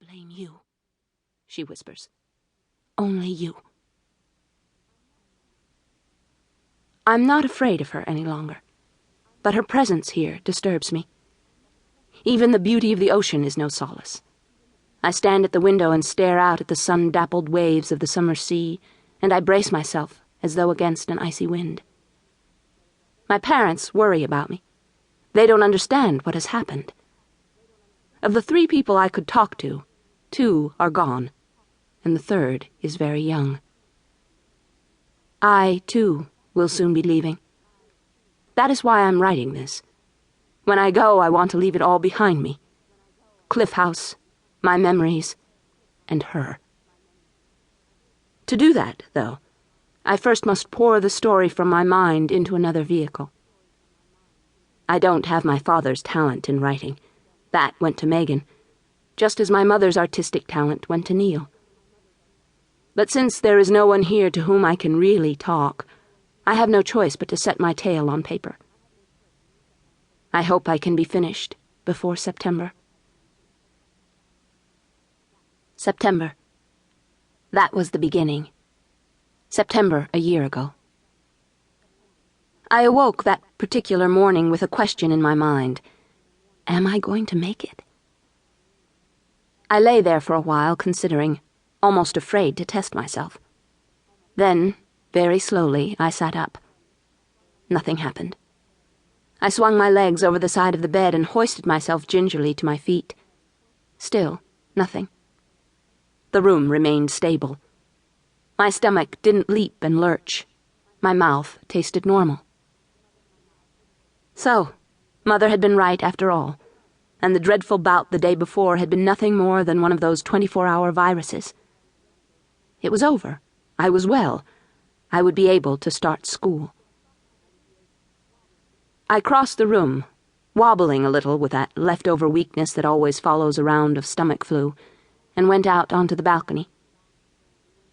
blame you," she whispers. "Only you." I'm not afraid of her any longer, but her presence here disturbs me. Even the beauty of the ocean is no solace. I stand at the window and stare out at the sun-dappled waves of the summer sea, and I brace myself as though against an icy wind. My parents worry about me. They don't understand what has happened. Of the 3 people I could talk to, 2 are gone, and the 3rd is very young. I, too, will soon be leaving. That is why I'm writing this. When I go, I want to leave it all behind me. Cliff House, my memories, and her. To do that, though, I first must pour the story from my mind into another vehicle. I don't have my father's talent in writing. That went to Megan, just as my mother's artistic talent went to Neil. But since there is no one here to whom I can really talk, I have no choice but to set my tale on paper. I hope I can be finished before September. September. That was the beginning. September a year ago. I awoke that particular morning with a question in my mind. Am I going to make it? I lay there for a while considering, almost afraid to test myself. Then, very slowly, I sat up. Nothing happened. I swung my legs over the side of the bed and hoisted myself gingerly to my feet. Still, nothing. The room remained stable. My stomach didn't leap and lurch. My mouth tasted normal. So, Mother had been right after all, and the dreadful bout the day before had been nothing more than one of those 24-hour viruses. It was over. I was well. I would be able to start school. I crossed the room, wobbling a little with that leftover weakness that always follows a round of stomach flu, and went out onto the balcony.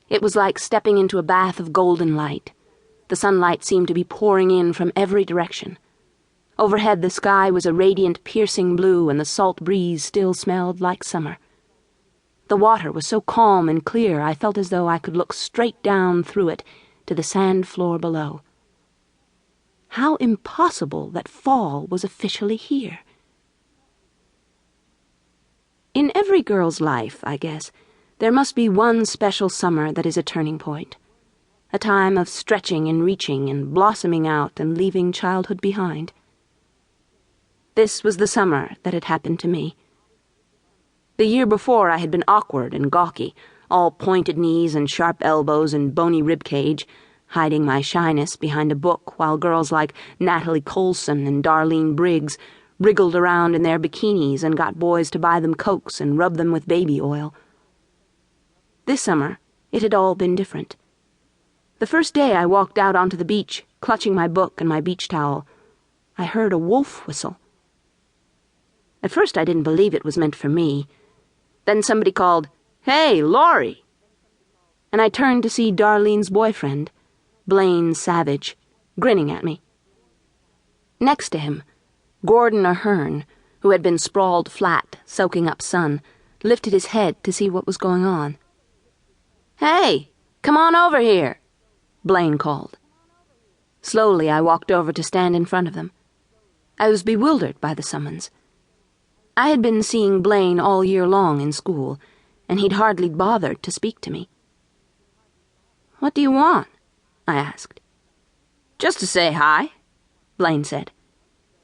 It was like stepping into a bath of golden light. The sunlight seemed to be pouring in from every direction. Overhead the sky was a radiant, piercing blue, and the salt breeze still smelled like summer. The water was so calm and clear I felt as though I could look straight down through it to the sand floor below. How impossible that fall was officially here. In every girl's life, I guess, there must be one special summer that is a turning point. A time of stretching and reaching and blossoming out and leaving childhood behind. This was the summer that had happened to me. The year before I had been awkward and gawky, all pointed knees and sharp elbows and bony ribcage, hiding my shyness behind a book while girls like Natalie Colson and Darlene Briggs wriggled around in their bikinis and got boys to buy them Cokes and rub them with baby oil. This summer, it had all been different. The first day I walked out onto the beach, clutching my book and my beach towel, I heard a wolf whistle. At first I didn't believe it was meant for me. Then somebody called, "Hey, Laurie!" And I turned to see Darlene's boyfriend, Blaine Savage, grinning at me. Next to him, Gordon Ahern, who had been sprawled flat, soaking up sun, lifted his head to see what was going on. "Hey, come on over here," Blaine called. Slowly I walked over to stand in front of them. I was bewildered by the summons. I had been seeing Blaine all year long in school, and he'd hardly bothered to speak to me. "What do you want?" I asked. "Just to say hi," Blaine said.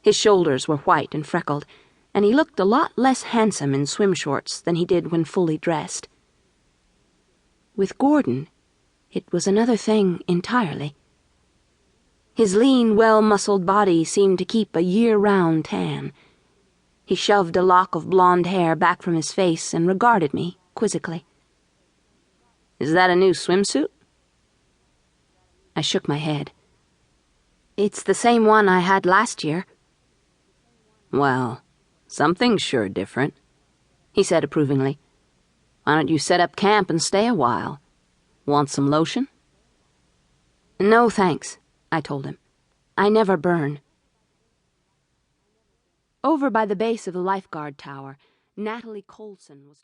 His shoulders were white and freckled, and he looked a lot less handsome in swim shorts than he did when fully dressed. With Gordon, it was another thing entirely. His lean, well-muscled body seemed to keep a year-round tan. He shoved a lock of blonde hair back from his face and regarded me quizzically. "Is that a new swimsuit?" I shook my head. "It's the same one I had last year." "Well, something's sure different," he said approvingly. "Why don't you set up camp and stay a while? Want some lotion?" "No, thanks," I told him. "I never burn." Over by the base of the lifeguard tower, Natalie Colson was